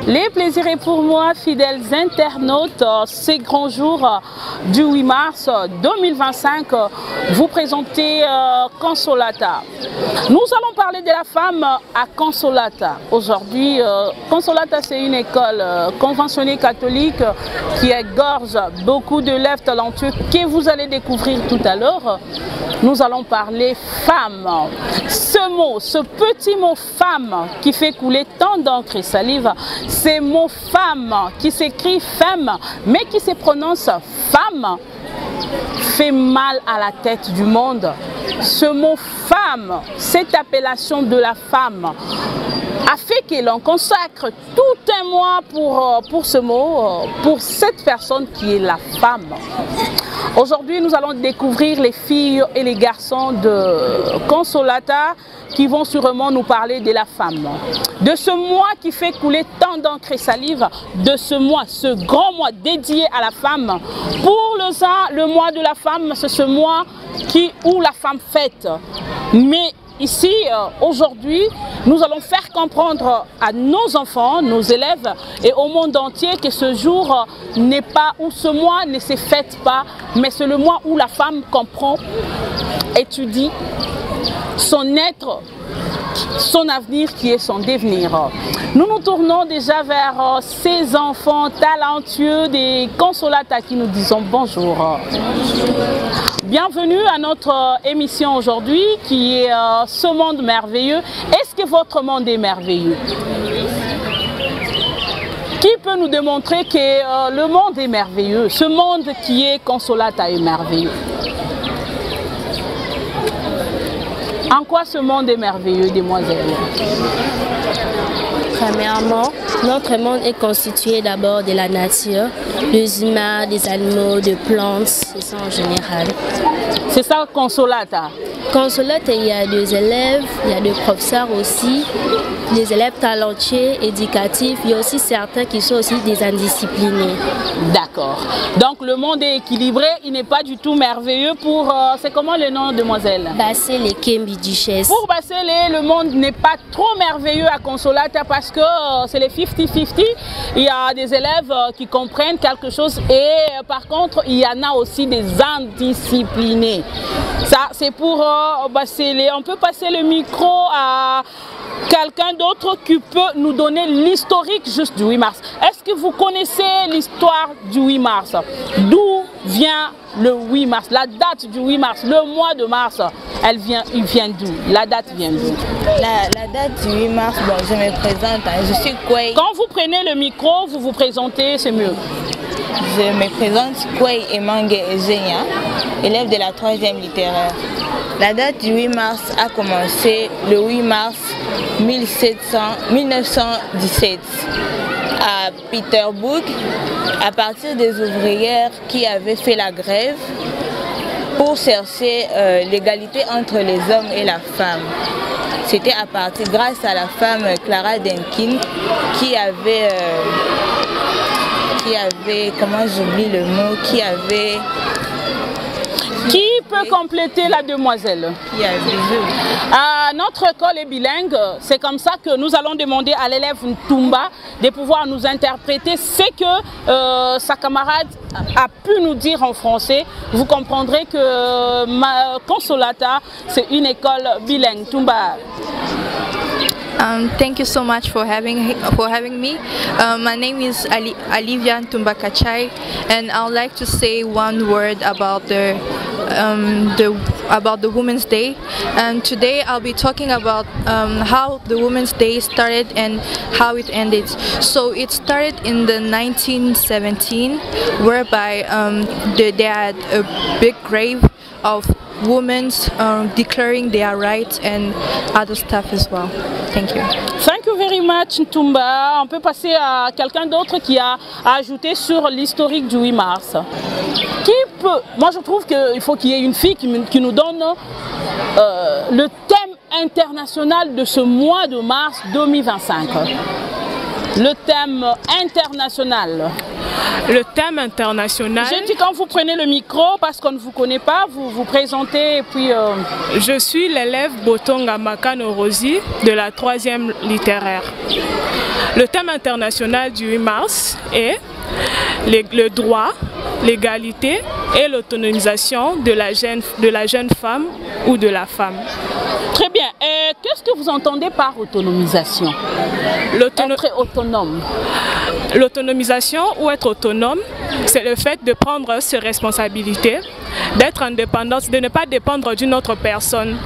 Les plaisirs est pour moi, fidèles internautes, ces grands jours du 8 mars 2025, vous présentez Consolata. Nous allons parler de la femme à Consolata. Aujourd'hui, Consolata, c'est une école conventionnée catholique qui égorge beaucoup d'élèves talentueux que vous allez découvrir tout à l'heure. Nous allons parler femme. Ce mot, ce petit mot femme qui fait couler tant d'encre et salive, c'est mot femme qui s'écrit femme mais qui se prononce femme fait mal à la tête du monde. Ce mot femme, cette appellation de la femme a fait que l'on consacre tout un mois pour ce mot, pour cette personne qui est la femme. Aujourd'hui, nous allons découvrir les filles et les garçons de Consolata qui vont sûrement nous parler de la femme. De ce mois qui fait couler tant d'encre et salive, de ce mois, ce grand mois dédié à la femme. Pour le mois de la femme, c'est ce mois où la femme fête. Mais ici, aujourd'hui, nous allons faire comprendre à nos enfants, nos élèves et au monde entier que ce jour n'est pas, ou ce mois ne se fête pas, mais c'est le mois où la femme comprend, étudie son être, son avenir qui est son devenir. Nous nous tournons déjà vers ces enfants talentueux des Consolata qui nous disons bonjour. Bienvenue à notre émission aujourd'hui qui est ce monde merveilleux. Est-ce que votre monde est merveilleux? Qui peut nous démontrer que le monde est merveilleux? Ce monde qui est Consolata est merveilleux. En quoi ce monde est merveilleux, demoiselle? Premièrement, notre monde est constitué d'abord de la nature, des humains, des animaux, des plantes, c'est ça en général. C'est ça Consolata? Consolata, il y a des élèves, il y a des professeurs aussi, des élèves talentueux, éducatifs, il y a aussi certains qui sont aussi des indisciplinés. D'accord. Donc le monde est équilibré, il n'est pas du tout merveilleux pour... c'est comment le nom, demoiselle? Bassélé Kembi Duchesse. Pour Bassélé, le monde n'est pas trop merveilleux à Consolata parce que c'est les 50-50. Il y a des élèves qui comprennent quelque chose et par contre, il y en a aussi des indisciplinés. Ça, c'est pour Bassélé. On peut passer le micro à quelqu'un d'autre qui peut nous donner l'historique juste du 8 mars. Est-ce que vous connaissez l'histoire du 8 mars? D'où vient le 8 mars? La date du 8 mars, le mois de mars, il vient d'où? La date vient d'où? La date du 8 mars, bon, je me présente, je suis Kwei. Quand vous prenez le micro, vous vous présentez, c'est mieux. Je me présente Kwei Emangue Ezenia, élève de la 3e littéraire. La date du 8 mars a commencé le 8 mars 1917 à Peterbourg, à partir des ouvrières qui avaient fait la grève pour chercher l'égalité entre les hommes et la femme. C'était à partir, grâce à la femme Clara Denkin qui avait, comment j'oublie le mot, Qui peut compléter la demoiselle? Notre école est bilingue, c'est comme ça que nous allons demander à l'élève Ntumba de pouvoir nous interpréter ce que sa camarade a pu nous dire en français. Vous comprendrez que Consolata, c'est une école bilingue. Ntumba. Thank you so much for having me. My name is Olivia Ntumba Kachai, and I would like to say one word about the Women's Day. And today I'll be talking about how the Women's Day started and how it ended. So it started in the 1917, whereby they had a big grave of women declaring their rights and other stuff as well. Thank you. Thank you very much, Ntumba. On peut passer à quelqu'un d'autre qui a ajouté sur l'historique du 8 mars. Qui peut... Moi, je trouve qu'il faut qu'il y ait une fille qui nous donne le thème international de ce mois de mars 2025. Le thème international. Le thème international. J'ai dit quand vous prenez le micro, parce qu'on ne vous connaît pas, vous vous présentez et puis... Je suis l'élève Botonga Makano Rosi de la 3e littéraire. Le thème international du 8 mars est le droit, l'égalité et l'autonomisation de la jeune femme ou de la femme. Très bien. Qu'est-ce que vous entendez par autonomisation? Être autonome. L'autonomisation ou être autonome, c'est le fait de prendre ses responsabilités, d'être indépendante, de ne pas dépendre d'une autre personne,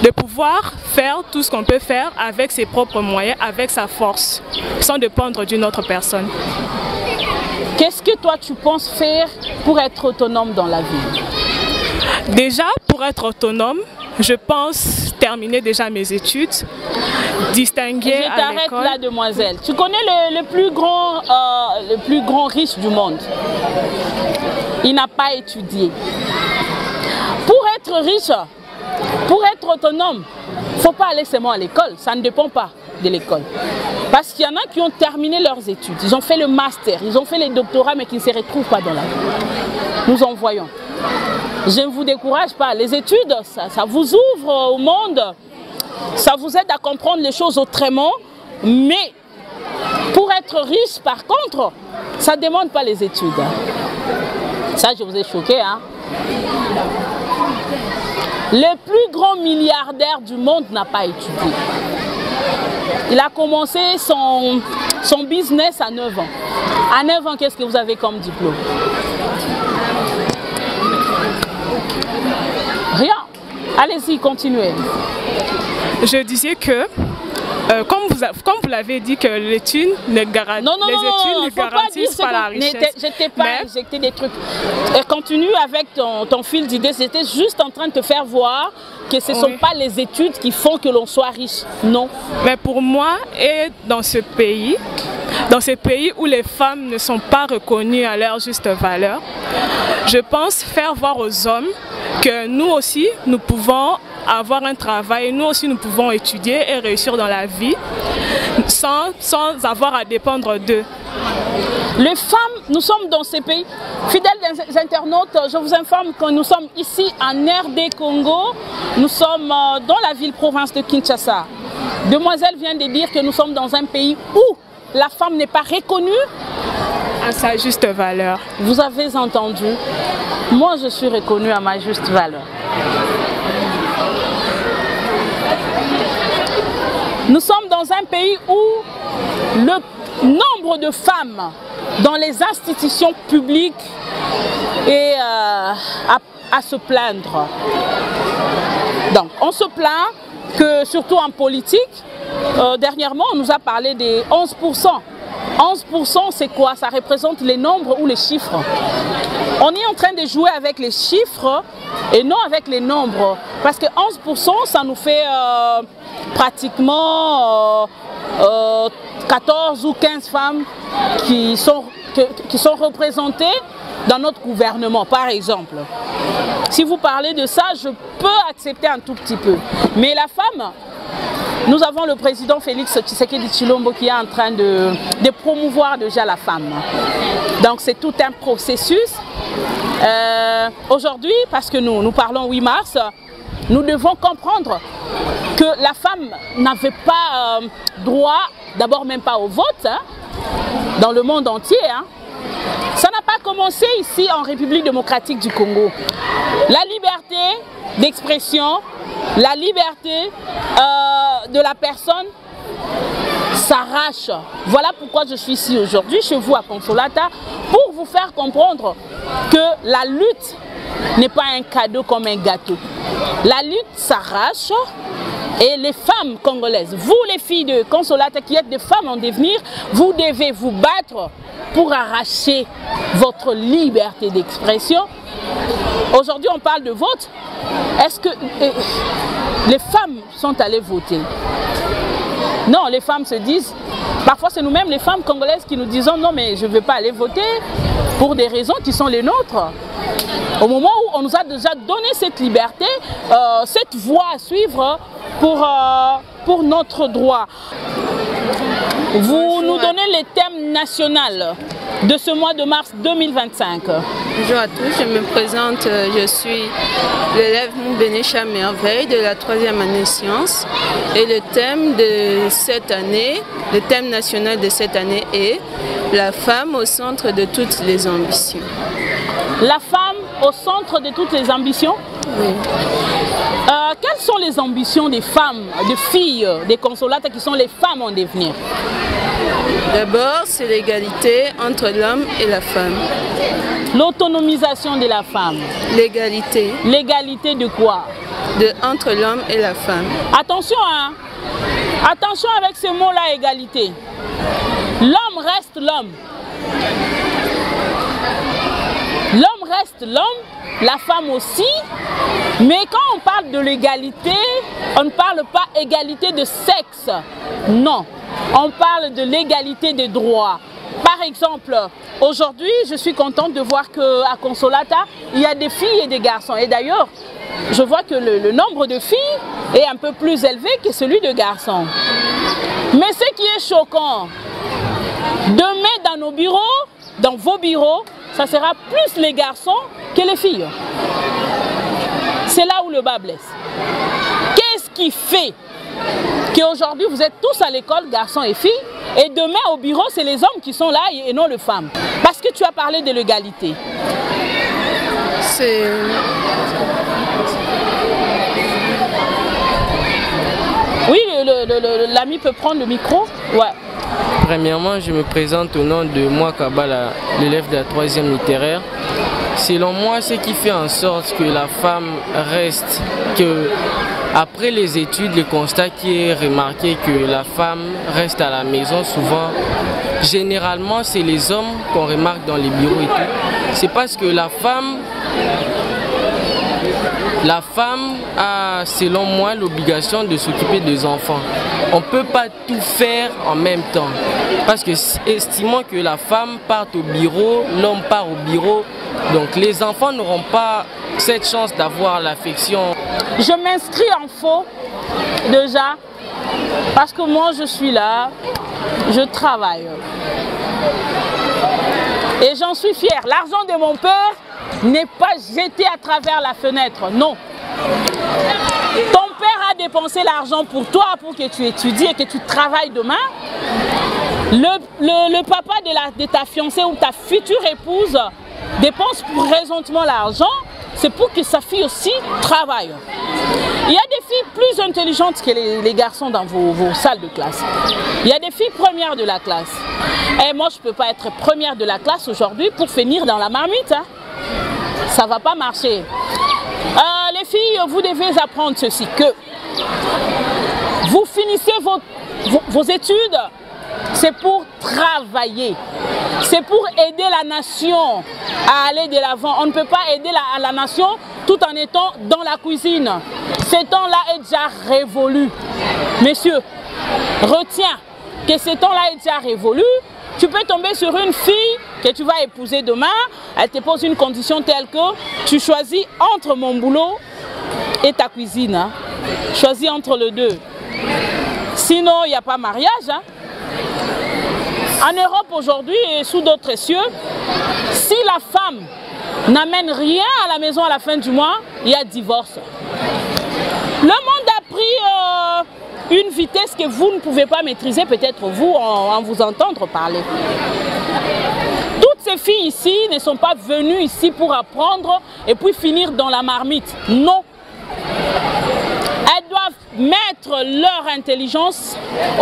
de pouvoir faire tout ce qu'on peut faire avec ses propres moyens, avec sa force, sans dépendre d'une autre personne. Qu'est-ce que toi tu penses faire pour être autonome dans la vie? Déjà, pour être autonome, je pense terminer déjà mes études, distinguer à l'école. Je t'arrête là, demoiselle. Tu connais le plus grand riche du monde? Il n'a pas étudié. Pour être riche, pour être autonome, il ne faut pas aller seulement à l'école. Ça ne dépend pas de l'école. Parce qu'il y en a qui ont terminé leurs études. Ils ont fait le master, ils ont fait les doctorats, mais qui ne se retrouvent pas dans la vie. Nous en voyons. Je ne vous décourage pas. Les études, ça vous ouvre au monde. Ça vous aide à comprendre les choses autrement. Mais pour être riche, par contre, ça ne demande pas les études. Ça, je vous ai choqué, hein? Le plus grand milliardaire du monde n'a pas étudié. Il a commencé son business à 9 ans. À 9 ans, qu'est-ce que vous avez comme diplôme? Rien. Allez-y, continuez. Je disais que, comme vous l'avez dit, que l'étude ne garantissent pas la richesse. Je t'ai pas injecté des trucs. Et continue avec ton fil d'idées. J'étais juste en train de te faire voir que ce ne sont pas les études qui font que l'on soit riche. Non. Mais pour moi, et dans ce pays où les femmes ne sont pas reconnues à leur juste valeur, je pense faire voir aux hommes que nous aussi, nous pouvons avoir un travail, nous aussi nous pouvons étudier et réussir dans la vie sans avoir à dépendre d'eux. Les femmes, nous sommes dans ces pays. Fidèles internautes, je vous informe que nous sommes ici en RD Congo. Nous sommes dans la ville-province de Kinshasa. Demoiselle vient de dire que nous sommes dans un pays où la femme n'est pas reconnue à sa juste valeur. Vous avez entendu? Moi, je suis reconnue à ma juste valeur. Nous sommes dans un pays où le nombre de femmes dans les institutions publiques est à se plaindre. Donc, on se plaint que, surtout en politique, dernièrement, on nous a parlé des 11%. 11%, c'est quoi? Ça représente les nombres ou les chiffres. On est en train de jouer avec les chiffres et non avec les nombres. Parce que 11%, ça nous fait pratiquement 14 ou 15 femmes qui sont représentées dans notre gouvernement, par exemple. Si vous parlez de ça, je peux accepter un tout petit peu. Mais la femme, nous avons le président Félix Tshisekedi Tshilombo qui est en train de promouvoir déjà la femme. Donc c'est tout un processus. Aujourd'hui, parce que nous parlons 8 mars, nous devons comprendre que la femme n'avait pas droit, d'abord même pas au vote, hein, dans le monde entier. Hein. Ça n'a pas commencé ici en République démocratique du Congo. La liberté d'expression, la liberté de la personne s'arrache. Voilà pourquoi je suis ici aujourd'hui chez vous à Consolata, pour vous faire comprendre que la lutte n'est pas un cadeau comme un gâteau. La lutte s'arrache et les femmes congolaises, vous les filles de Consolata qui êtes des femmes en devenir, vous devez vous battre pour arracher votre liberté d'expression. Aujourd'hui on parle de vote. Est-ce que les femmes sont allées voter? Non, les femmes se disent, parfois c'est nous-mêmes les femmes congolaises qui nous disons non mais je ne veux pas aller voter pour des raisons qui sont les nôtres. Au moment où on nous a déjà donné cette liberté, cette voie à suivre pour notre droit. Vous nous donnez les thèmes nationaux de ce mois de mars 2025. Bonjour à tous, je me présente, je suis l'élève Moubenecha Merveille de la 3e année sciences et le thème de cette année, le thème national de cette année est la femme au centre de toutes les ambitions. La femme au centre de toutes les ambitions? Oui. Quelles sont les ambitions des femmes, des filles, des consolates qui sont les femmes en devenir? D'abord, c'est l'égalité entre l'homme et la femme. L'autonomisation de la femme. L'égalité. L'égalité de quoi? Entre l'homme et la femme. Attention, hein? Attention avec ce mot-là, égalité. L'homme reste l'homme. L'homme reste l'homme, la femme aussi. Mais quand on parle de l'égalité, on ne parle pas égalité de sexe. Non, on parle de l'égalité des droits. Par exemple, aujourd'hui, je suis contente de voir qu'à Consolata, il y a des filles et des garçons. Et d'ailleurs, je vois que le nombre de filles est un peu plus élevé que celui de garçons. Mais ce qui est choquant, demain dans nos bureaux, dans vos bureaux, ça sera plus les garçons que les filles. C'est là où le bas blesse. Qu'est-ce qui fait qu'aujourd'hui vous êtes tous à l'école, garçons et filles, et demain au bureau, c'est les hommes qui sont là et non les femmes? Parce que tu as parlé de l'égalité. C'est... Oui, l'ami peut prendre le micro. Ouais. Premièrement, je me présente au nom de moi, Kabala, l'élève de la 3e littéraire. Selon moi, ce qui fait en sorte que la femme reste, que après les études, le constat qui est remarqué que la femme reste à la maison souvent, généralement c'est les hommes qu'on remarque dans les bureaux et tout. C'est parce que la femme a, selon moi, l'obligation de s'occuper des enfants. On ne peut pas tout faire en même temps. Parce que, estimant que la femme part au bureau, l'homme part au bureau, donc les enfants n'auront pas cette chance d'avoir l'affection. Je m'inscris en faux, déjà, parce que moi je suis là, je travaille. Et j'en suis fière. L'argent de mon père n'est pas jeté à travers la fenêtre, non. Ton père a dépensé l'argent pour toi, pour que tu étudies et que tu travailles demain. Le papa de ta fiancée ou ta future épouse dépense présentement l'argent, c'est pour que sa fille aussi travaille. Il y a des filles plus intelligentes que les garçons dans vos salles de classe. Il y a des filles premières de la classe. Et moi, je ne peux pas être première de la classe aujourd'hui pour finir dans la marmite. Hein. Ça ne va pas marcher. Les filles, vous devez apprendre ceci, que vous finissez vos études, c'est pour travailler. C'est pour aider la nation à aller de l'avant. On ne peut pas aider la nation tout en étant dans la cuisine. Ce temps-là est déjà révolu. Messieurs, retiens que ce temps-là est déjà révolu. Tu peux tomber sur une fille que tu vas épouser demain. Elle te pose une condition telle que tu choisis entre mon boulot et ta cuisine. Hein. Choisis entre les deux. Sinon, il n'y a pas mariage. Hein. En Europe aujourd'hui et sous d'autres cieux, si la femme n'amène rien à la maison à la fin du mois, il y a divorce. Le monde a pris une vitesse que vous ne pouvez pas maîtriser, peut-être vous, en vous entendre parler. Toutes ces filles ici ne sont pas venues ici pour apprendre et puis finir dans la marmite. Non. Elles doivent mettre leur intelligence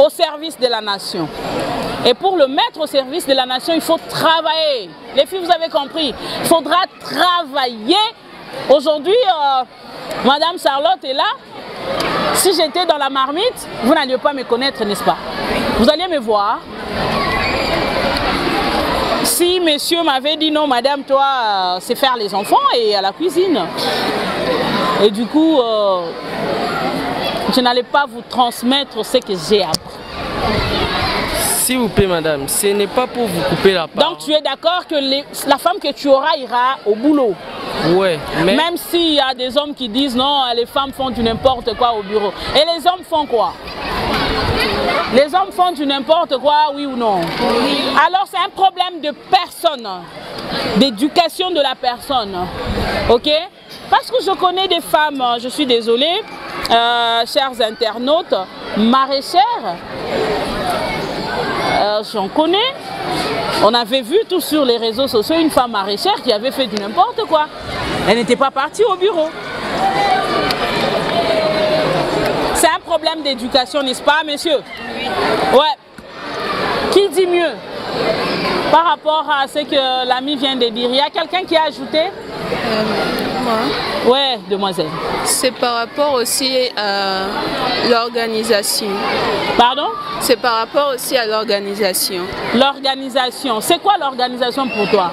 au service de la nation. Et pour le mettre au service de la nation, il faut travailler. Les filles, vous avez compris. Il faudra travailler. Aujourd'hui, Madame Charlotte est là. Si j'étais dans la marmite, vous n'alliez pas me connaître, n'est-ce pas? Vous alliez me voir. Si monsieur m'avait dit non, madame, toi, c'est faire les enfants et à la cuisine. Et du coup, je n'allais pas vous transmettre ce que j'ai appris. S'il vous plaît, madame, ce n'est pas pour vous couper la parole. Donc tu es d'accord que la femme que tu auras ira au boulot? Ouais, mais... Même s'il y a des hommes qui disent non, les femmes font du n'importe quoi au bureau. Et les hommes font quoi? Les hommes font du n'importe quoi, oui ou non? Oui. Alors c'est un problème de personne. d'éducation de la personne. Ok? Parce que je connais des femmes, je suis désolée, chers internautes, maraîchères. J'en connais. On avait vu tout sur les réseaux sociaux une femme maraîchère qui avait fait du n'importe quoi. Elle n'était pas partie au bureau. C'est un problème d'éducation, n'est-ce pas, monsieur? Ouais. Qui dit mieux par rapport à ce que l'ami vient de dire? Il y a quelqu'un qui a ajouté? Moi. Ouais, demoiselle. C'est par rapport aussi à l'organisation. Pardon? C'est par rapport aussi à l'organisation. L'organisation. C'est quoi l'organisation pour toi?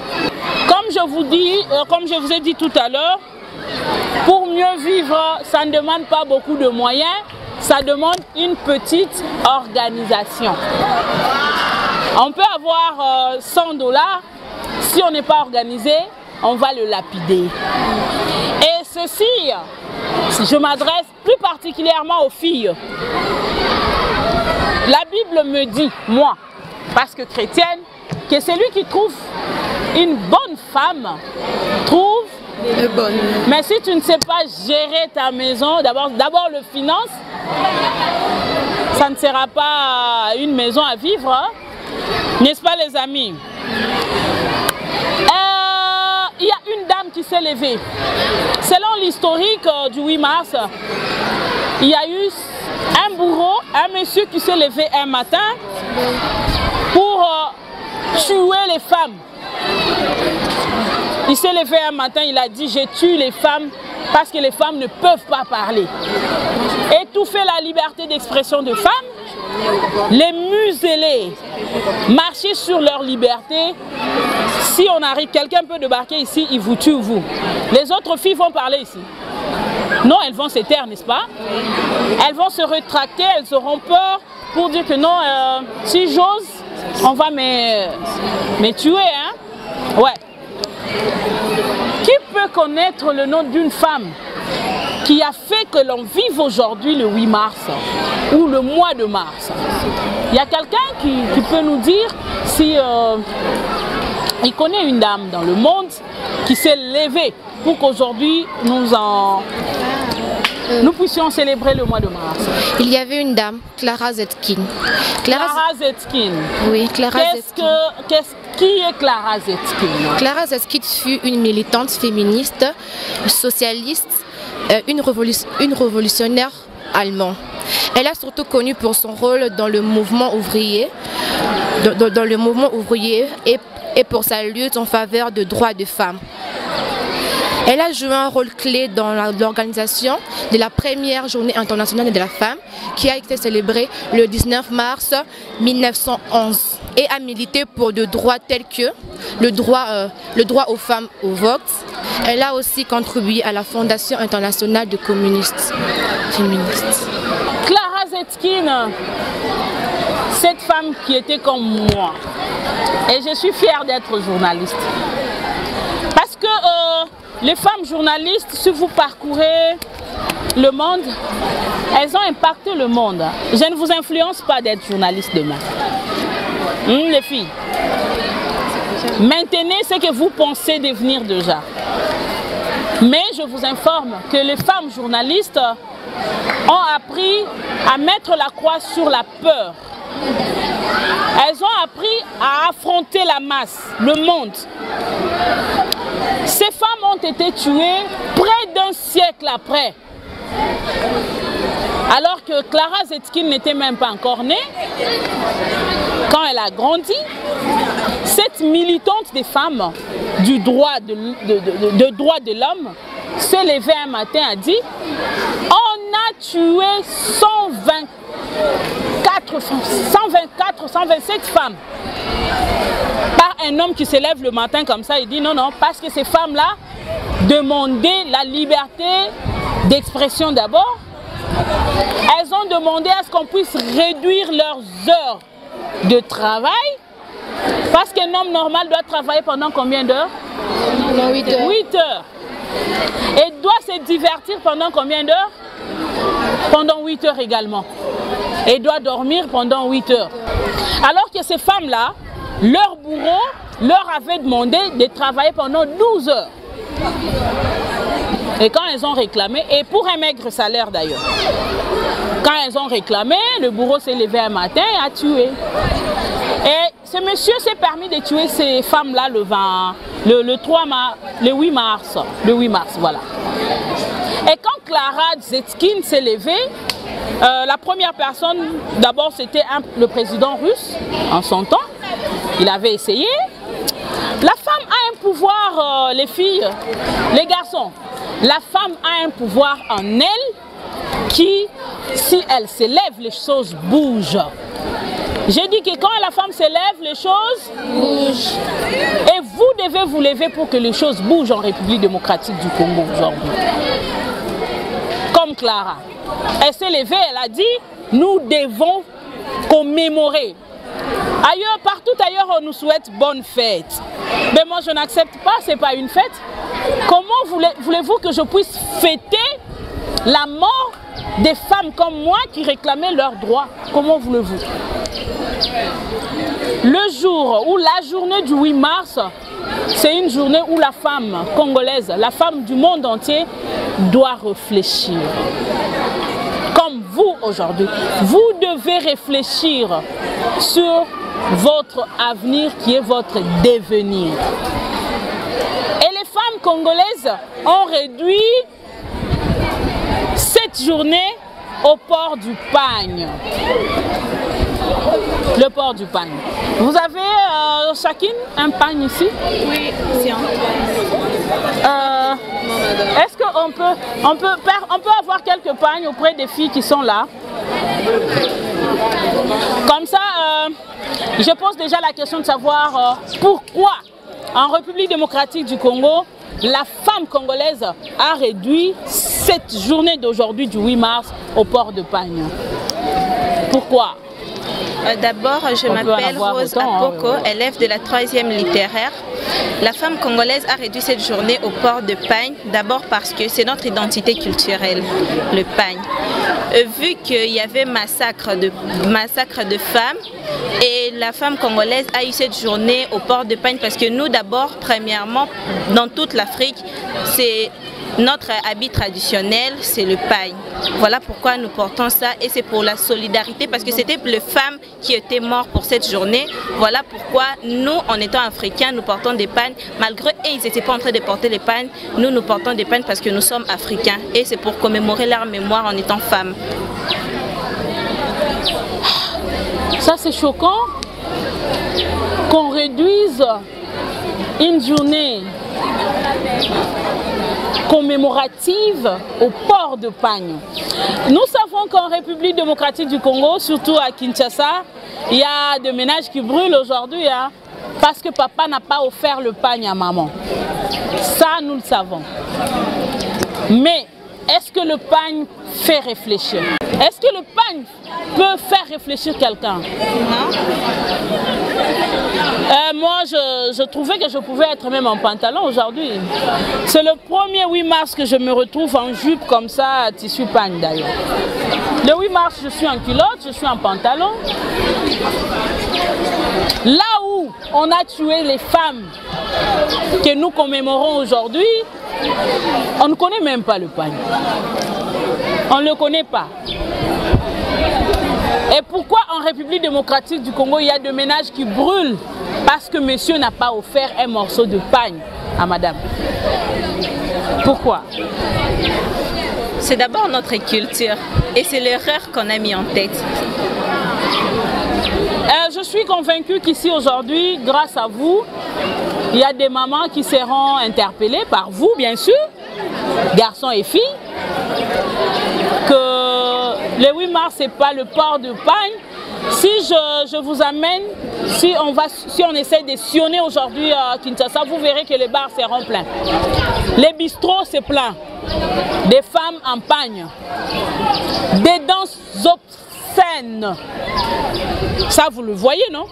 Comme je vous ai dit tout à l'heure, pour mieux vivre, ça ne demande pas beaucoup de moyens, ça demande une petite organisation. On peut avoir 100 $, si on n'est pas organisé, on va le lapider. Et ceci, je m'adresse plus particulièrement aux filles. La Bible me dit, moi, parce que chrétienne, que celui qui trouve une bonne femme, trouve de bonne. Mais si tu ne sais pas gérer ta maison, d'abord le finance, ça ne sera pas une maison à vivre, hein? N'est-ce pas les amis? Il y a une dame qui s'est levée. Selon l'historique du 8 mars, il y a eu un bourreau, un monsieur qui s'est levé un matin pour tuer les femmes. Il s'est levé un matin, il a dit: je tue les femmes parce que les femmes ne peuvent pas parler. Étouffer la liberté d'expression de femmes, les museler, marcher sur leur liberté. Si on arrive, quelqu'un peut débarquer ici, il vous tue vous. Les autres filles vont parler ici. Non, elles vont se taire, n'est-ce pas? Elles vont se rétracter, elles auront peur pour dire que non, si j'ose, on va me tuer, hein? Ouais. Qui peut connaître le nom d'une femme qui a fait que l'on vive aujourd'hui le 8 mars ou le mois de mars? Il y a quelqu'un qui peut nous dire si il connaît une dame dans le monde qui s'est levée pour qu'aujourd'hui nous puissions célébrer le mois de mars. Il y avait une dame, Clara Zetkin. Clara Zetkin. Oui, Clara Zetkin. Qui est Clara Zetkin? Clara Zetkin fut une militante féministe, socialiste, une révolutionnaire allemande. Elle est surtout connue pour son rôle dans le mouvement ouvrier, et pour sa lutte en faveur des droits des femmes. Elle a joué un rôle clé dans l'organisation de la première journée internationale de la femme qui a été célébrée le 19 mars 1911 et a milité pour des droits tels que le droit aux femmes au vote. Elle a aussi contribué à la Fondation internationale de communistes féministes. Clara Zetkin, cette femme qui était comme moi, et je suis fière d'être journaliste. Parce que les femmes journalistes, si vous parcourez le monde, elles ont impacté le monde. Je ne vous influence pas d'être journaliste demain. Les filles, maintenez ce que vous pensez devenir déjà. Mais je vous informe que les femmes journalistes ont appris à mettre la croix sur la peur. Elles ont appris à affronter la masse, le monde. Ces femmes ont été tuées près d'un siècle après. Alors que Clara Zetkin n'était même pas encore née. Quand elle a grandi, cette militante des femmes du droit de l'homme s'est levée un matin et a dit: on a tué 127 femmes. Par un homme qui se lève le matin comme ça, il dit non, non, parce que ces femmes-là demandaient la liberté d'expression d'abord. Elles ont demandé à ce qu'on puisse réduire leurs heures de travail. Parce qu'un homme normal doit travailler pendant combien d'heures? 8 heures. 8 heures. Et doit se divertir pendant combien d'heures? Pendant 8 heures également. Et doit dormir pendant 8 heures. Alors que ces femmes-là, leurs bourreaux leur avait demandé de travailler pendant 12 heures. Et quand elles ont réclamé, et pour un maigre salaire d'ailleurs, quand elles ont réclamé, le bourreau s'est levé un matin et a tué. Et ce monsieur s'est permis de tuer ces femmes-là le 8 mars. Le 8 mars, voilà. Et quand Clara Zetkin s'est levée, la première personne, d'abord c'était le président russe, en son temps. Il avait essayé. La femme a un pouvoir, les filles, les garçons. La femme a un pouvoir en elle qui, si elle s'élève, les choses bougent. J'ai dit que quand la femme s'élève, les choses bougent. Et vous devez vous lever pour que les choses bougent en République démocratique du Congo aujourd'hui. Comme Clara. Elle s'est levée, elle a dit, nous devons commémorer. Ailleurs, partout ailleurs, on nous souhaite bonne fête. Mais moi, je n'accepte pas, ce n'est pas une fête. Comment voulez-vous que je puisse fêter la mort des femmes comme moi qui réclamaient leurs droits? Comment voulez-vous? Le jour ou la journée du 8 mars, c'est une journée où la femme congolaise, la femme du monde entier doit réfléchir. Comme vous aujourd'hui, vous devez réfléchir sur votre avenir qui est votre devenir. Et les femmes congolaises ont réduit cette journée au port du pagne. Le port du pagne. Vous avez chacune un pagne ici? Oui, c'est est-ce qu'on peut avoir quelques pagnes auprès des filles qui sont là? Comme ça, je pose déjà la question de savoir pourquoi en République démocratique du Congo, la femme congolaise a réduit cette journée d'aujourd'hui du 8 mars au port de pagne. Pourquoi? D'abord, je m'appelle Rose Apoko, élève de la 3e littéraire. La femme congolaise a réduit cette journée au port de pagne, d'abord parce que c'est notre identité culturelle, le pagne. Vu qu'il y avait massacre de femmes, et la femme congolaise a eu cette journée au port de pagne parce que nous d'abord, premièrement, dans toute l'Afrique, c'est notre habit traditionnel, c'est le pagne. Voilà pourquoi nous portons ça et c'est pour la solidarité parce que c'était les femmes qui étaient mortes pour cette journée. Voilà pourquoi nous, en étant africains, nous portons des pagnes. Malgré eux, ils n'étaient pas en train de porter les pagnes. Nous portons des pagnes parce que nous sommes africains et c'est pour commémorer leur mémoire en étant femmes. Ça c'est choquant qu'on réduise une journée commémorative au port de pagne. Nous savons qu'en République démocratique du Congo, surtout à Kinshasa, il y a des ménages qui brûlent aujourd'hui parce que papa n'a pas offert le pagne à maman. Ça, nous le savons. Mais est-ce que le pagne fait réfléchir? Est-ce que le pagne peut faire réfléchir quelqu'un? Non. Moi, je trouvais que je pouvais être même en pantalon aujourd'hui. C'est le premier 8 mars que je me retrouve en jupe comme ça, tissu pagne d'ailleurs. Le 8 mars, je suis en culotte, je suis en pantalon. Là où on a tué les femmes que nous commémorons aujourd'hui, on ne connaît même pas le pagne. On ne le connaît pas. Et pourquoi en République démocratique du Congo, il y a des ménages qui brûlent? Parce que monsieur n'a pas offert un morceau de pagne à madame. Pourquoi? C'est d'abord notre culture et c'est l'erreur qu'on a mis en tête. Je suis convaincue qu'ici aujourd'hui, grâce à vous, il y a des mamans qui seront interpellées par vous, bien sûr, garçons et filles, que le 8 mars, ce n'est pas le port de pagne. Si je vous amène, si on essaie de sillonner aujourd'hui à Kinshasa, vous verrez que les bars seront pleins. Les bistrots, c'est plein. Des femmes en pagne. Des danses obscènes. Ça, vous le voyez, non?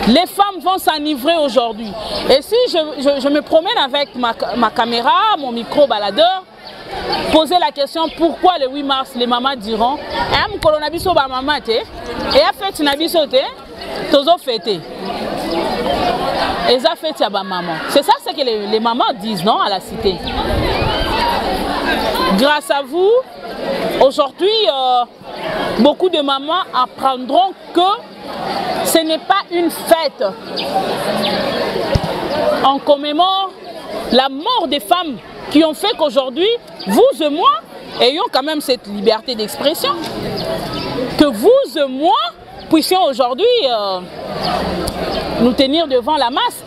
Les femmes vont s'enivrer aujourd'hui. Et si je me promène avec ma caméra, mon micro-baladeur, poser la question pourquoi le 8 mars les mamans diront et a fait une tozo fêté. Et ça fait tiaba maman. C'est ça ce que les mamans disent, non, à la cité. Grâce à vous, aujourd'hui, beaucoup de mamans apprendront que ce n'est pas une fête. On commémore la mort des femmes qui ont fait qu'aujourd'hui, vous et moi, ayons quand même cette liberté d'expression. Que vous et moi puissions aujourd'hui nous tenir devant la masse.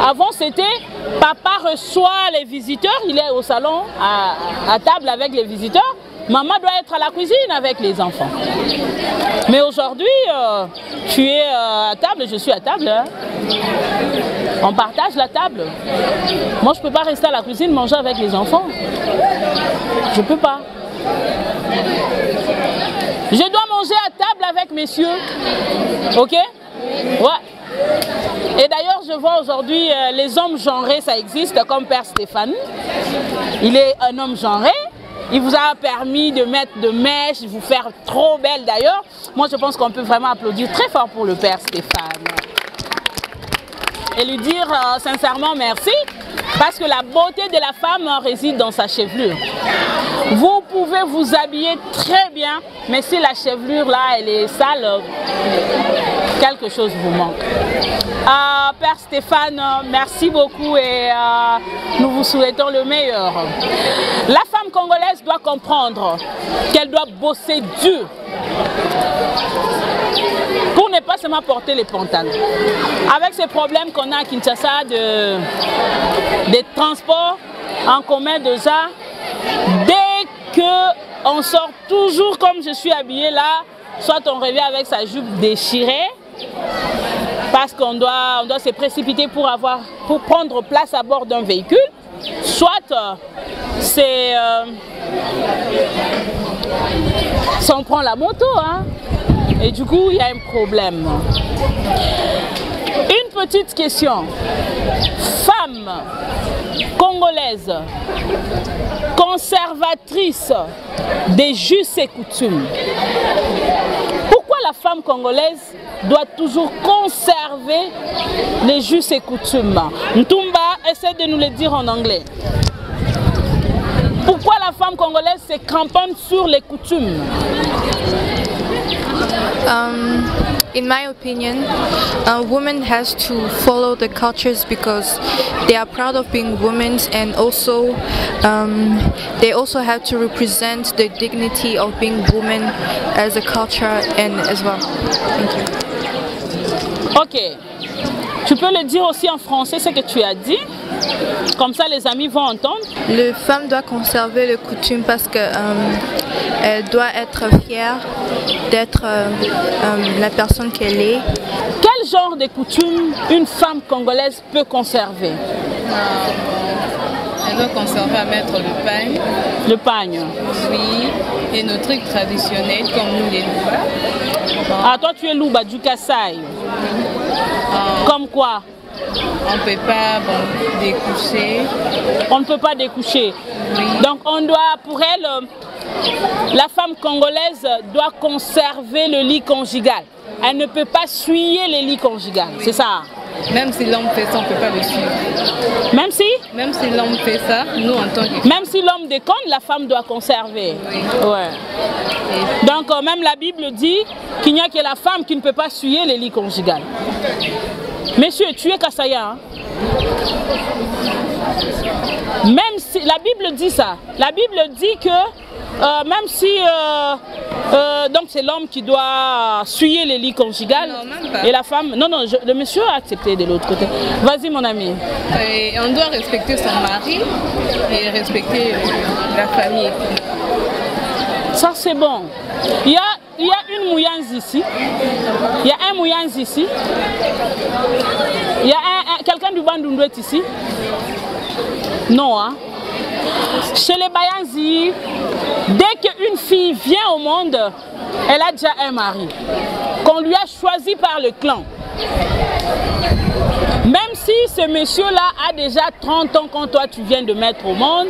Avant, c'était papa reçoit les visiteurs, il est au salon à table avec les visiteurs. Maman doit être à la cuisine avec les enfants. Mais aujourd'hui, tu es à table, je suis à table. Hein. On partage la table. Moi, je ne peux pas rester à la cuisine manger avec les enfants. Je ne peux pas. Je dois manger à table avec messieurs. Ok? Ouais. Et d'ailleurs, je vois aujourd'hui les hommes genrés, ça existe, comme Père Stéphane. Il est un homme genré. Il vous a permis de mettre de mèches, de vous faire trop belle d'ailleurs. Moi, je pense qu'on peut vraiment applaudir très fort pour le Père Stéphane. Et lui dire sincèrement merci, parce que la beauté de la femme réside dans sa chevelure. Vous pouvez vous habiller très bien, mais si la chevelure là, elle est sale, quelque chose vous manque. Père Stéphane, merci beaucoup et nous vous souhaitons le meilleur. La femme congolaise doit comprendre qu'elle doit bosser dur pour ne pas seulement porter les pantalons. Avec ces problèmes qu'on a à Kinshasa des transports en commun déjà, dès qu'on sort toujours comme je suis habillée là, soit on revient avec sa jupe déchirée, parce qu'on doit se précipiter pour prendre place à bord d'un véhicule, soit c'est on prend la moto, hein, et du coup il y a un problème. Une petite question. Femme congolaise, conservatrice des us et coutumes. Pourquoi la femme congolaise doit toujours conserver les us et coutumes? Ntumba essaie de nous le dire en anglais. Pourquoi la femme congolaise se cramponne sur les coutumes? In my opinion, a woman has to follow the cultures because they are proud of being women, and also they also have to represent the dignity of being women as a culture and as well. Thank you. Ok. Tu peux le dire aussi en français ce que tu as dit, comme ça les amis vont entendre. La femme doit conserver les coutumes parce que elle doit être fière d'être la personne qu'elle est. Quel genre de coutumes une femme congolaise peut conserver? Elle doit conserver à mettre le pagne. Le pagne? Oui, et nos trucs traditionnels comme nous les Louba. Ah, toi tu es Louba du Kassai. Comme quoi? On ne peut pas découcher. On ne peut pas découcher. Oui. Donc on doit, pour elle, la femme congolaise doit conserver le lit conjugal. Elle ne peut pas suyer le lit conjugal, oui. C'est ça? Même si l'homme fait ça, on ne peut pas le suivre. Même si? Même si l'homme fait ça, nous en tant que... Même si l'homme déconne, la femme doit conserver. Oui. Ouais. Et... Donc même la Bible dit qu'il n'y a que la femme qui ne peut pas suyer le lit conjugal. Monsieur, tu es Kassaya, hein? Même si la Bible dit ça, la Bible dit que même si donc c'est l'homme qui doit suyer les lits conjugales et la femme, non, le monsieur a accepté de l'autre côté. Vas-y mon ami. Et on doit respecter son mari et respecter la famille. Ça c'est bon. Il y a une mouillance ici. Il y a un mouillance ici. Il y a quelqu'un du Bandundouet ici. Non, hein. Chez les Bayanzi, dès qu'une fille vient au monde, elle a déjà un mari qu'on lui a choisi par le clan. Même si ce monsieur-là a déjà 30 ans quand toi tu viens de mettre au monde,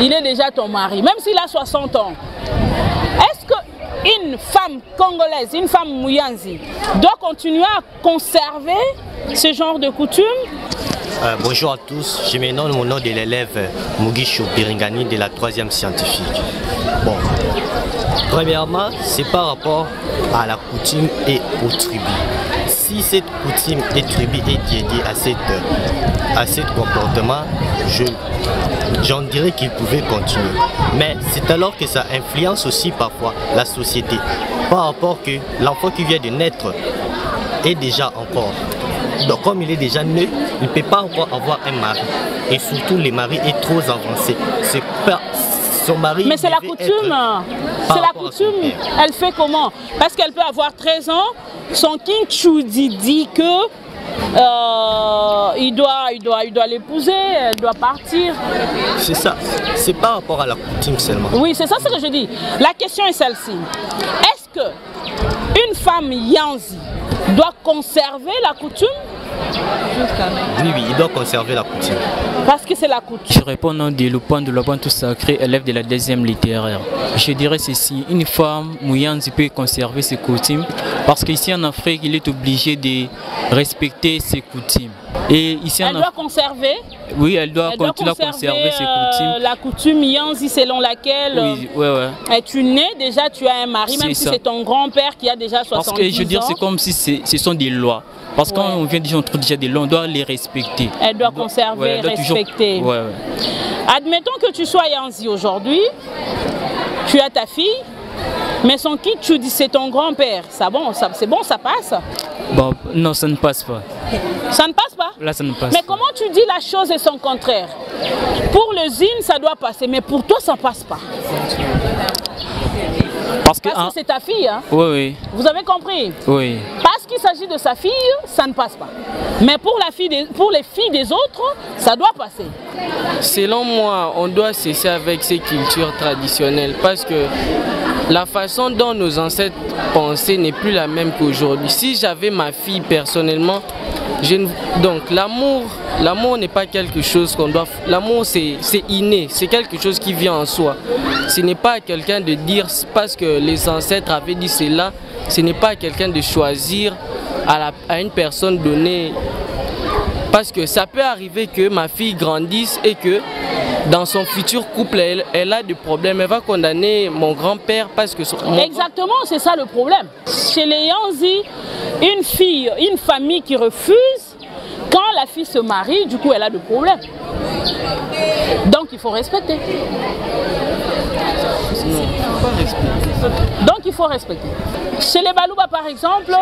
il est déjà ton mari, même s'il a 60 ans. Est-ce qu'une une femme congolaise, une femme Muyanzi, doit continuer à conserver ce genre de coutumes? Bonjour à tous, je me nomme mon nom de l'élève Mugisho Biringani de la 3e scientifique. Bon, premièrement, c'est par rapport à la coutume et aux tribus. Si cette coutume et tribu est dédiée à ce comportement, j'en dirais qu'il pouvait continuer. Mais c'est alors que ça influence aussi parfois la société. Par rapport que l'enfant qui vient de naître est déjà encore. Donc comme il est déjà né, il ne peut pas encore avoir un mari. Et surtout, le mari est trop avancé. Son mari. Mais c'est la coutume. C'est la coutume. Elle fait comment? Parce qu'elle peut avoir 13 ans, son Kinchu dit que il doit l'épouser, elle doit partir. C'est ça. C'est par rapport à la coutume seulement. Oui, c'est ça ce que je dis. La question est celle-ci. Est-ce que une femme Yanzi doit conserver la coutume? Oui, il doit conserver la coutume. Parce que c'est la coutume. Je réponds au nom de Lupin de l'Abantou Sacré, élève de la 2e littéraire. Je dirais ceci, une femme Muyanzi peut conserver ses coutumes parce qu'ici en Afrique, il est obligé de respecter ses coutumes. Et ici elle doit conserver? Oui, elle doit continuer à conserver ses coutumes. La coutume Yanzi selon laquelle tu nais, déjà tu as un mari, même si c'est ton grand-père qui a déjà 70 ans. Parce que je veux dire, c'est comme si ce sont des lois. Parce que quand on vient déjà, on trouve déjà des lois, on doit les respecter. Elle doit conserver, respecter. Admettons que tu sois Yanzi aujourd'hui, tu as ta fille, mais son kit, tu dis c'est ton grand-père. C'est bon, ça passe? Bon, non, ça ne passe pas. Ça ne passe pas? Là, ça ne passe mais comment tu dis la chose et son contraire? Pour le zine, ça doit passer, mais pour toi, ça ne passe pas. Parce que c'est ta fille, hein? Oui. Vous avez compris? Oui. Parce qu'il s'agit de sa fille, ça ne passe pas. Mais pour les filles des autres, ça doit passer. Selon moi, on doit cesser avec ces cultures traditionnelles parce que la façon dont nos ancêtres pensaient n'est plus la même qu'aujourd'hui. Si j'avais ma fille personnellement, donc l'amour n'est pas quelque chose qu'on doit... L'amour c'est inné, c'est quelque chose qui vient en soi. Ce n'est pas à quelqu'un de dire parce que les ancêtres avaient dit cela, ce n'est pas à quelqu'un de choisir à une personne donnée. Parce que ça peut arriver que ma fille grandisse et que dans son futur couple, elle a des problèmes. Elle va condamner mon grand-père parce que... Exactement, c'est ça le problème. Chez les Yanzi, une famille qui refuse, quand la fille se marie, du coup, elle a des problèmes. Donc, il faut respecter. Donc, il faut respecter. Chez les Balouba, par exemple,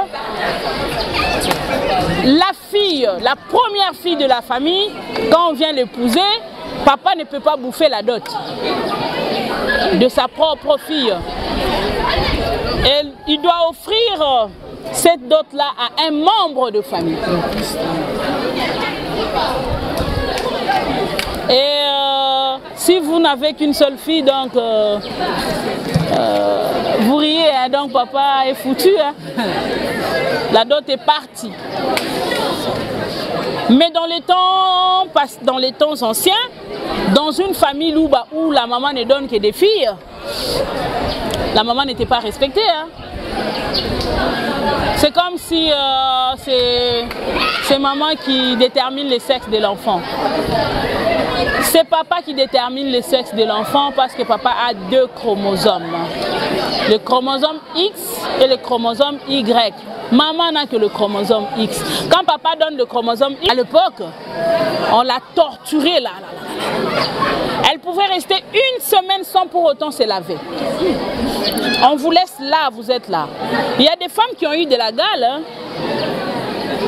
la première fille de la famille, quand on vient l'épouser, papa ne peut pas bouffer la dot de sa propre fille. Il doit offrir cette dot-là à un membre de famille. Et si vous n'avez qu'une seule fille, donc vous riez, hein, donc papa est foutu. Hein. La dot est partie. Mais dans les temps anciens, dans une famille où la maman ne donne que des filles, la maman n'était pas respectée. Hein. C'est comme si c'est maman qui détermine le sexe de l'enfant. C'est papa qui détermine le sexe de l'enfant parce que papa a 2 chromosomes. Le chromosome X et le chromosome Y. Maman n'a que le chromosome X. Quand papa donne le chromosome X, à l'époque, on l'a torturée là. Elle pouvait rester 1 semaine sans pour autant se laver. On vous laisse là, vous êtes là. Il y a des femmes qui ont eu de la gale. Hein.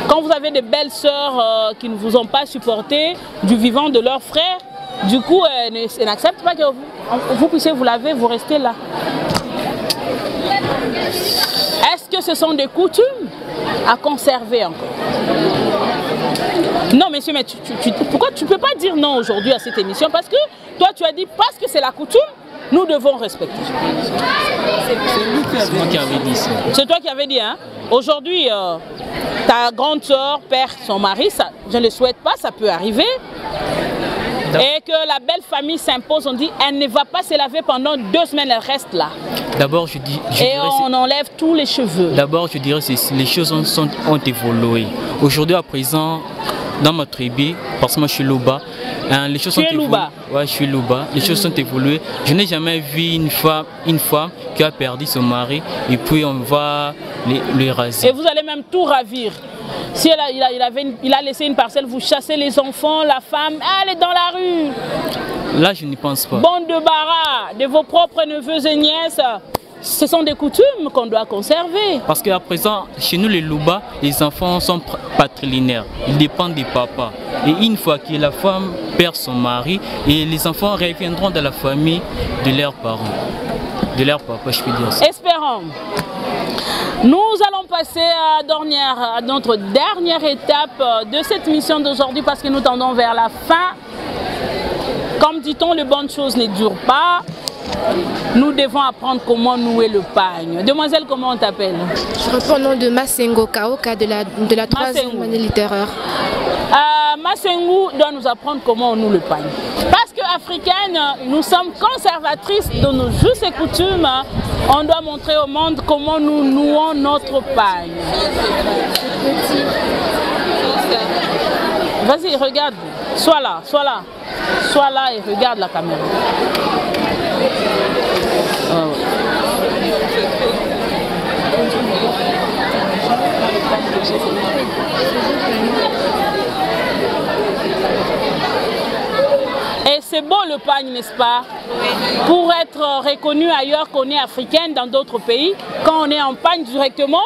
Quand vous avez des belles sœurs qui ne vous ont pas supporté du vivant de leurs frères, du coup, elles n'acceptent pas que vous puissiez vous laver, vous restez là. Est-ce que ce sont des coutumes à conserver encore? Non, monsieur, mais pourquoi tu ne peux pas dire non aujourd'hui à cette émission? Parce que toi, tu as dit, parce que c'est la coutume, nous devons respecter. C'est moi qui avais dit ça. C'est toi qui avais dit, hein? Aujourd'hui, ta grande soeur perd son mari, ça, je ne le souhaite pas, ça peut arriver. et que la belle famille s'impose, on dit elle ne va pas se laver pendant 2 semaines, elle reste là. D'abord, et on enlève tous les cheveux. D'abord, je dirais que les choses ont évolué. Aujourd'hui, à présent, dans ma tribu, parce que moi je suis Louba, les choses sont évoluées. Ouais, je suis Louba. Les choses sont évoluées. Je n'ai jamais vu une femme qui a perdu son mari et puis on va les raser. Et vous allez même tout ravir. Si il a laissé une parcelle, vous chassez les enfants, la femme, elle est dans la rue. Là, je n'y pense pas. Bande de barras, de vos propres neveux et nièces. Ce sont des coutumes qu'on doit conserver. Parce qu'à présent, chez nous les Louba, les enfants sont patrilinéaires. Ils dépendent des papas. Et une fois que la femme perd son mari, et les enfants reviendront de la famille de leurs parents. De leur papa, je peux dire ça. Espérons. Nous allons passer à notre dernière étape de cette mission d'aujourd'hui parce que nous tendons vers la fin. Comme dit-on, les bonnes choses ne durent pas. Nous devons apprendre comment nouer le pagne. Demoiselle, comment on t'appelle? Je reprends le nom de Masengo Kaoka de la 3e année littéraire. Masengo doit nous apprendre comment on noue le pagne. Parce qu'africaines, nous sommes conservatrices de nos us et coutumes. On doit montrer au monde comment nous nouons notre pagne. Vas-y, regarde. Sois là, sois là. Sois là et regarde la caméra. Et c'est beau le pagne, n'est-ce pas? Pour être reconnu ailleurs qu'on est africaine dans d'autres pays, quand on est en pagne directement,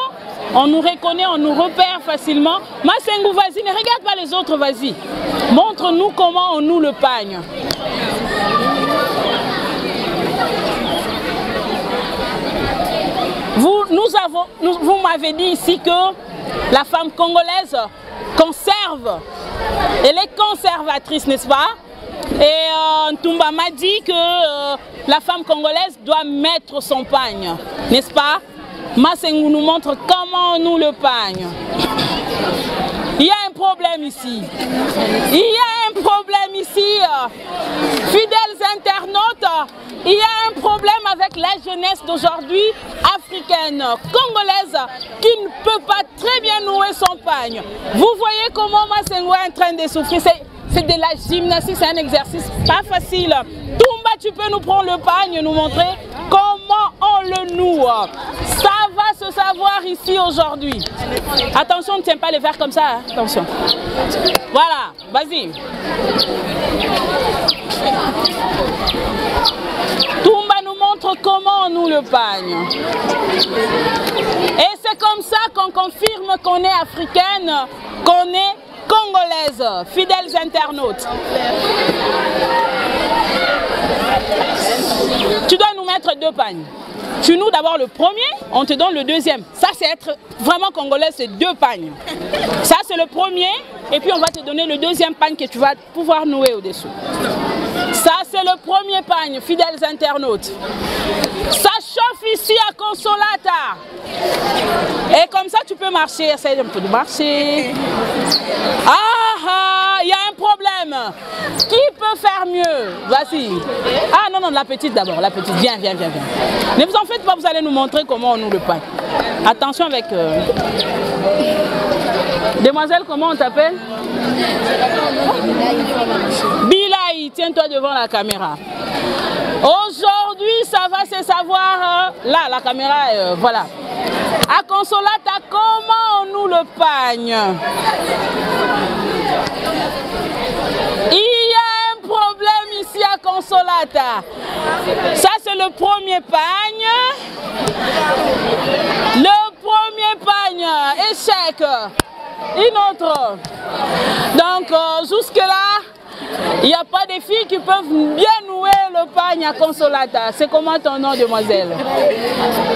on nous reconnaît, on nous repère facilement. Masengo, vas-y, ne regarde pas les autres, vas-y. Montre-nous comment on noue le pagne. Vous m'avez dit ici que la femme congolaise conserve, elle est conservatrice, n'est-ce pas? Et Ntumba m'a dit que la femme congolaise doit mettre son pagne, n'est-ce pas? Masengo nous montre comment on noue le pagne. Il y a un problème ici. Il y a un problème ici. Fidèles internautes, il y a un problème avec la jeunesse d'aujourd'hui, africaine, congolaise, qui ne peut pas très bien nouer son pagne. Vous voyez comment Masengo est en train de souffrir. C'est de la gymnastique, c'est un exercice pas facile. Tumba, tu peux nous prendre le pagne et nous montrer comment on le noue. Ça va se savoir ici aujourd'hui. Attention, ne tiens pas les verres comme ça. Hein. Attention. Voilà, vas-y. Tumba nous montre comment on noue le pagne. Et c'est comme ça qu'on confirme qu'on est africaine, qu'on est congolaise, fidèles internautes. Tu dois nous mettre 2 pagnes. Tu noues d'abord le premier, on te donne le deuxième. Ça, c'est être vraiment congolais, c'est 2 pagnes. Ça, c'est le premier, et puis on va te donner le deuxième pagne que tu vas pouvoir nouer au-dessous. Ça, c'est le premier pagne, fidèles internautes. Ça chauffe ici à Consolata. Et comme ça, tu peux marcher. Essaye un peu de marcher. Ah, il y a un problème. Qui peut faire mieux? Voici. Ah non, non, la petite d'abord. La petite, viens, viens, viens, viens. Ne vous en faites pas, vous allez nous montrer comment on noue le pagne. Attention avec... Demoiselle, comment on t'appelle? Bilaï, tiens-toi devant la caméra. Aujourd'hui, ça va se savoir, là, la caméra, voilà. À Consolata, comment on noue le pagne? Il y a un problème ici à Consolata. Ça, c'est le premier pagne. Le premier pagne, échec. Une autre. Donc, jusque-là, il n'y a pas de filles qui peuvent bien nouer le pagne à Consolata. C'est comment ton nom, demoiselle?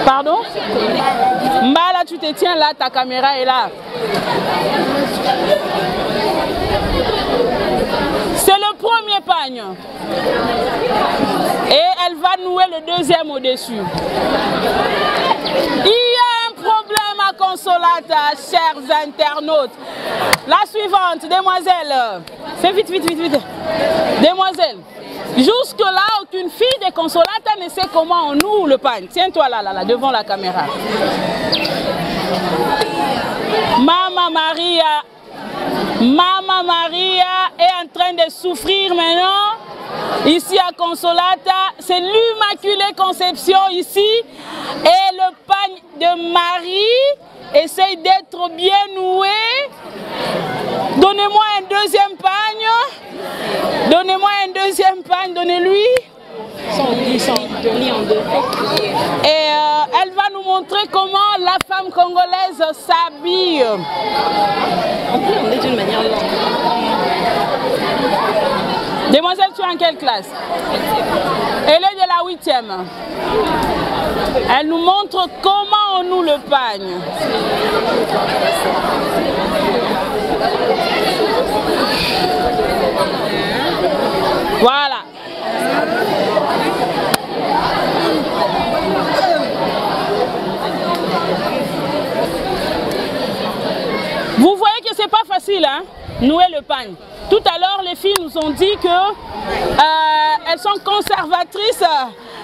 Pardon? Mbala, tu te tiens là, ta caméra est là. C'est le premier pagne. Et elle va nouer le deuxième au-dessus. Il y a un problème à Consolata. chers internautes. La suivante, demoiselle. Fais vite, vite, vite, vite. Demoiselle. Jusque-là, aucune fille de Consolata ne sait comment on noue le pain. Tiens-toi là, là, là, devant la caméra. Maman Maria est en train de souffrir maintenant. Ici à Consolata, c'est l'Immaculée Conception ici. Et le pagne de Marie essaye d'être bien noué. Donnez-moi un deuxième pagne. Donnez-moi un deuxième pagne, donnez-lui. Et elle va nous montrer comment la femme congolaise s'habille. D'une manière longue. Demoiselle, tu es en quelle classe? Elle est de la 8e. Elle nous montre comment on noue le pagne. Voilà. Vous voyez que c'est pas facile, hein, nouer le pagne. Tout à l'heure, les filles nous ont dit que elles sont conservatrices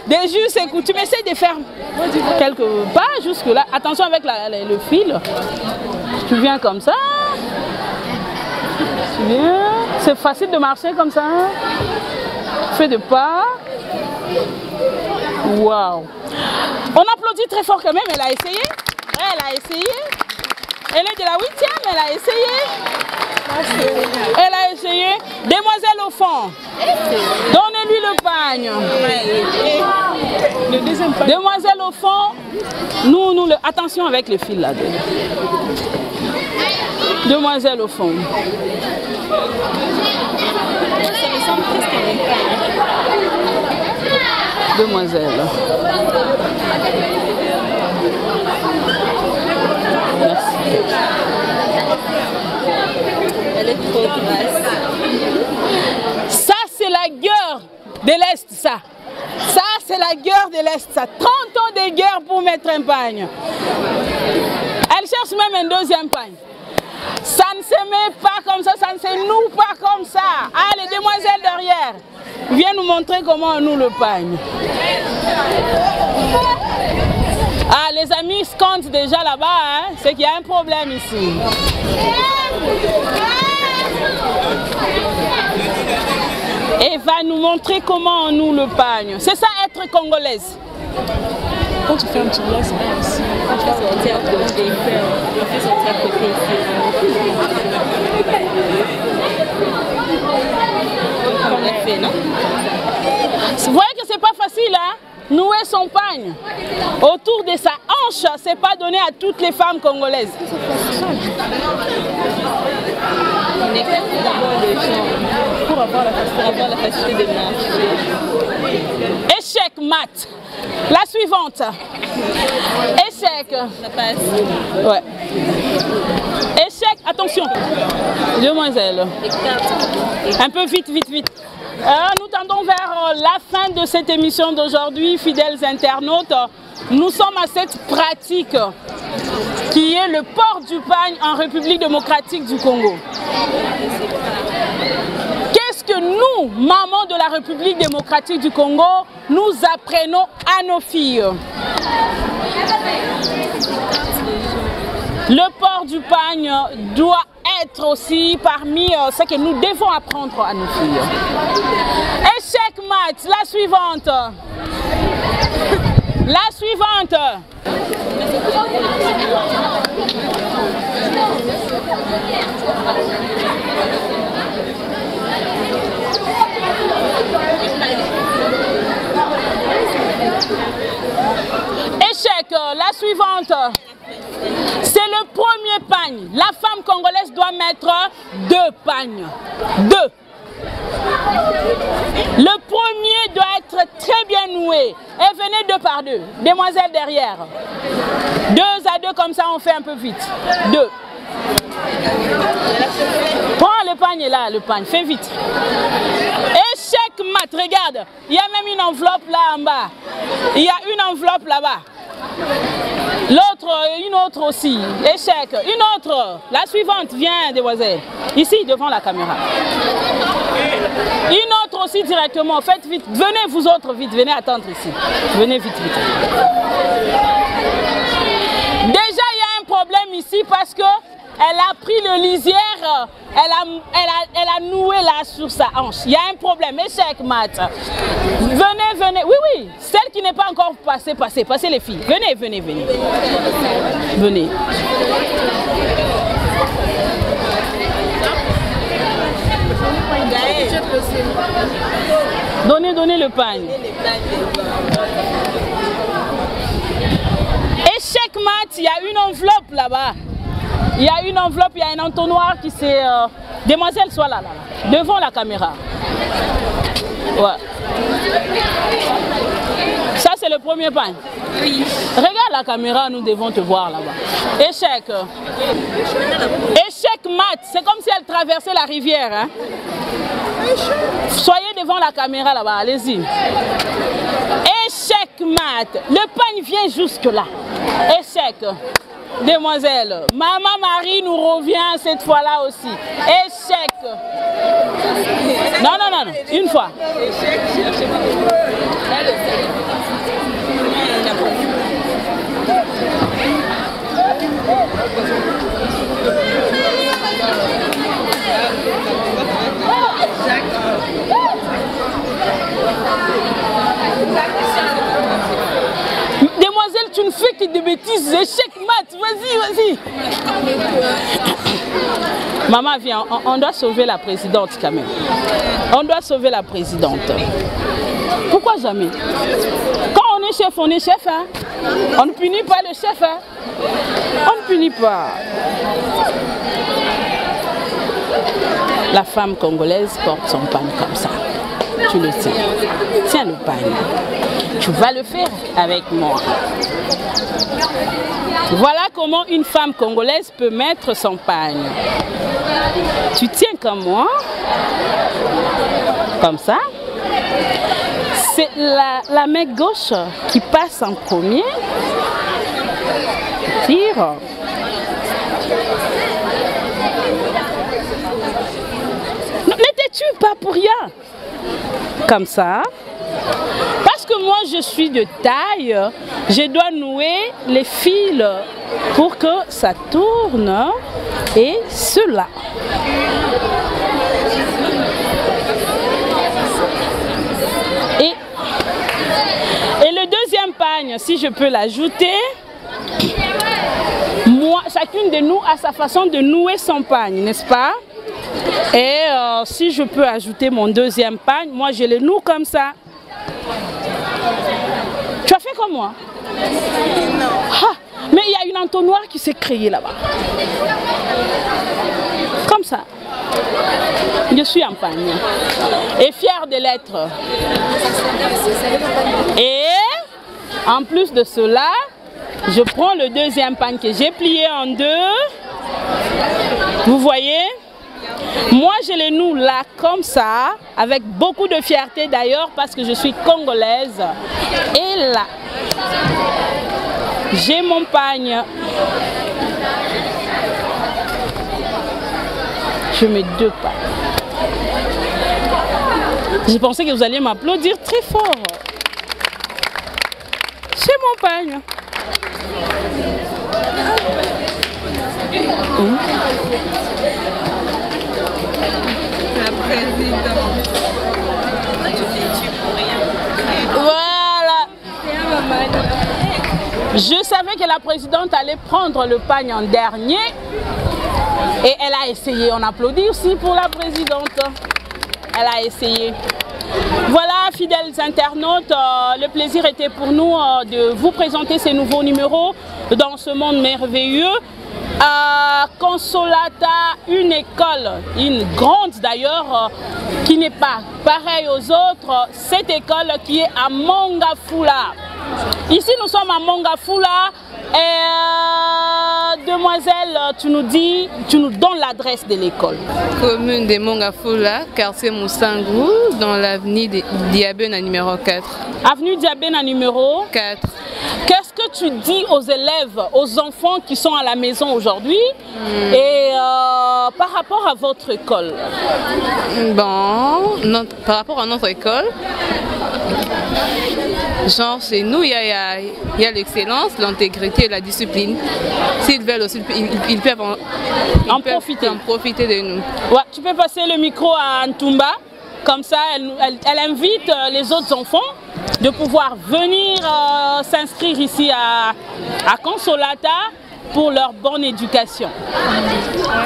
des us et coutumes. Essayez de faire quelques pas jusque là. Attention avec le fil. Tu viens comme ça. Tu viens. C'est facile de marcher comme ça. Fais des pas. Waouh. On applaudit très fort quand même. Elle a essayé. Elle a essayé. Elle est de la 8e. Elle a essayé. Elle a essayé. Demoiselle au fond. Donnez-lui le pagne. Demoiselle au fond. Nous le... Attention avec les fils là. Demoiselle au fond. Demoiselle. Merci. Elle est trop grasse. Ça, c'est la guerre de l'Est, ça. Ça, c'est la guerre de l'Est, ça. 30 ans de guerre pour mettre un pagne. Elle cherche même un deuxième pagne. Ça ne se met pas comme ça, ça ne se noue pas comme ça. Ah, les demoiselles derrière, viens nous montrer comment on noue le pagne. Ah, les amis scandent déjà là-bas, hein? C'est qu'il y a un problème ici. Et va nous montrer comment on noue le pagne. C'est ça être congolaise. Quand tu fermes, tu laisses là aussi. Quand tu vas sortir à côté, on fait sortir à côté ici. Comme on a fait, non? Vous voyez que c'est pas facile, hein? Nouer son pagne autour de sa hanche, c'est pas donné à toutes les femmes congolaises. On est d'abord les gens pour avoir la facilité de marcher. Échec mat. La suivante. Échec. Ça passe. Ouais. Échec. Attention. Demoiselle. Un peu vite, vite, vite. Nous tendons vers la fin de cette émission d'aujourd'hui, fidèles internautes. Nous sommes à cette pratique qui est le port du pagne en République démocratique du Congo. Qu'est-ce que nous, mamans de la République démocratique du Congo, nous apprenons à nos filles? Le port du pagne doit être aussi parmi ce que nous devons apprendre à nos filles. Échec mat, la suivante. La suivante. Échec, la suivante. C'est le premier pagne. La femme congolaise doit mettre 2 pagnes. 2. Le premier doit être très bien noué. Et venez 2 par 2. Demoiselle derrière. 2 à 2 comme ça on fait un peu vite. 2. Prends le pagne là, le pagne. Fais vite. Échec mat. Regarde. Il y a même une enveloppe là en bas. Il y a une enveloppe là-bas. L'autre, une autre aussi. Échec. Une autre. La suivante. Viens, demoiselle. Ici, devant la caméra. Une autre aussi directement. Faites vite. Venez vous autres vite. Venez attendre ici. Venez vite, vite. Déjà, il y a un problème ici parce que elle a pris le lisière, elle a noué là sur sa hanche. Il y a un problème. Échec, mat. Venez, venez. Oui, oui. Celle qui n'est pas encore passée, passez. Passez les filles. Venez, venez, venez. Venez. Donnez, donnez le pain. Échec, mat. Il y a une enveloppe là-bas. Il y a une enveloppe, il y a un entonnoir qui s'est... Demoiselle, sois là, devant la caméra. Ouais. Ça, c'est le premier pain. Oui. Regarde la caméra, nous devons te voir là-bas. Échec. Échec mat. C'est comme si elle traversait la rivière. Hein? Soyez devant la caméra là-bas, allez-y. Échec mat. Le pain vient jusque là. Échec. Demoiselle, Maman Marie nous revient cette fois-là aussi. Échec. Non, non, non, non. Une fois. Demoiselle, tu ne fais que des bêtises. Échec mat. Vas-y, vas-y. Maman, viens. On doit sauver la présidente quand même. On doit sauver la présidente. Pourquoi jamais? Quand on est chef, hein? On ne punit pas le chef, hein? On ne punit pas. La femme congolaise porte son pain comme ça. Tu le sais. Tiens le pain. Tu vas le faire avec moi. Voilà comment une femme congolaise peut mettre son pain. Tu tiens comme moi. Comme ça. C'est la main gauche qui passe en premier. Tire. Ne t'es-tu pas pour rien? Comme ça. Parce que moi je suis de taille, je dois nouer les fils pour que ça tourne. Et cela. Et le deuxième pagne, si je peux l'ajouter, moi, chacune de nous a sa façon de nouer son pagne, n'est-ce pas? Et si je peux ajouter mon deuxième pagne, moi je le noue comme ça. Tu as fait comme moi? Non. Ah, mais il y a une entonnoir qui s'est créée là-bas. Comme ça. Je suis en pagne. Et fière de l'être. Et en plus de cela, je prends le deuxième pagne que j'ai plié en deux. Vous voyez? Moi, je les noue là, comme ça, avec beaucoup de fierté d'ailleurs, parce que je suis congolaise. Et là, j'ai mon pagne. Je mets deux pagnes. J'ai pensé que vous alliez m'applaudir très fort. C'est mon pagne. Voilà. Je savais que la présidente allait prendre le pagne en dernier. Et elle a essayé. On applaudit aussi pour la présidente. Elle a essayé. Voilà, fidèles internautes, le plaisir était pour nous de vous présenter ces nouveaux numéros dans ce monde merveilleux. Consolata, une école, une grande d'ailleurs, qui n'est pas pareille aux autres. Cette école qui est à Mongafula. Ici nous sommes à Mongafula. Et demoiselle, tu nous donnes l'adresse de l'école. Commune de Mongafula, quartier Moussangou, dans l'avenue Diabena numéro 4. Avenue Diabena numéro 4. Qu'est-ce que tu dis aux élèves, aux enfants qui sont à la maison aujourd'hui et par rapport à votre école? Bon, par rapport à notre école, genre chez nous, il y a l'excellence, l'intégrité, la discipline. S'ils veulent aussi, ils peuvent en profiter de nous. Ouais, tu peux passer le micro à Ntumba, comme ça elle invite les autres enfants de pouvoir venir s'inscrire ici à Consolata pour leur bonne éducation.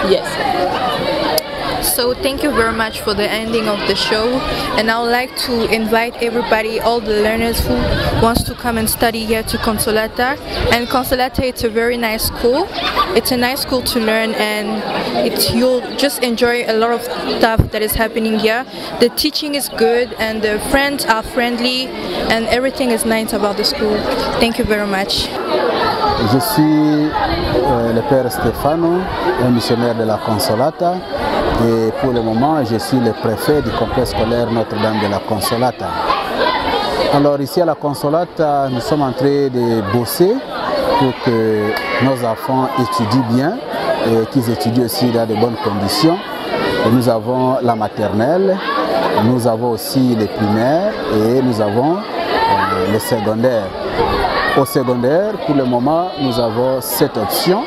Yes. So thank you very much for the ending of the show, and I would like to invite everybody, all the learners who wants to come and study here to Consolata. And Consolata, it's a very nice school. It's a nice school to learn, and you'll just enjoy a lot of stuff that is happening here. The teaching is good, and the friends are friendly, and everything is nice about the school. Thank you very much. Je suis le père Stefano, un missionnaire de la Consolata, et pour le moment je suis le préfet du complexe scolaire Notre-Dame de la Consolata. Alors ici à la Consolata, nous sommes en train de bosser pour que nos enfants étudient bien et qu'ils étudient aussi dans de bonnes conditions. Et nous avons la maternelle, nous avons aussi les primaires et nous avons les secondaires. Au secondaire, pour le moment, nous avons 7 options.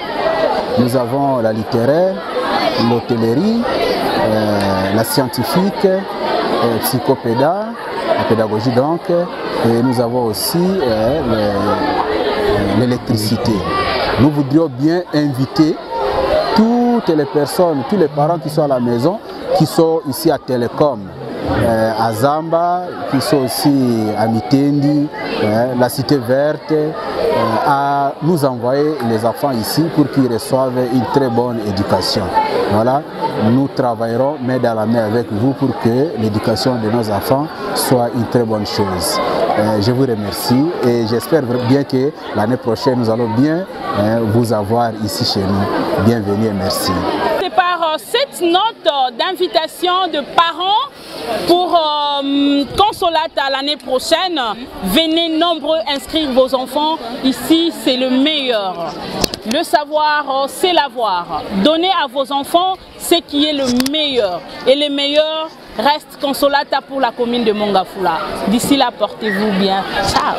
Nous avons la littéraire, l'hôtellerie, la scientifique, psychopéda, la pédagogie donc, et nous avons aussi l'électricité. Nous voudrions bien inviter toutes les personnes, tous les parents qui sont à la maison, qui sont ici à Télécom, à Zamba, qui sont aussi à Mitendi, la Cité Verte, à nous envoyer les enfants ici pour qu'ils reçoivent une très bonne éducation. Voilà, nous travaillerons main dans la main avec vous pour que l'éducation de nos enfants soit une très bonne chose. Je vous remercie et j'espère bien que l'année prochaine nous allons bien vous avoir ici chez nous. Bienvenue et merci. C'est par cette note d'invitation de parents pour Consolata l'année prochaine. Venez nombreux inscrire vos enfants. Ici, c'est le meilleur. Le savoir, c'est l'avoir. Donnez à vos enfants ce qui est le meilleur. Et le meilleur reste Consolata pour la commune de Mongafula. D'ici là, portez-vous bien. Ciao.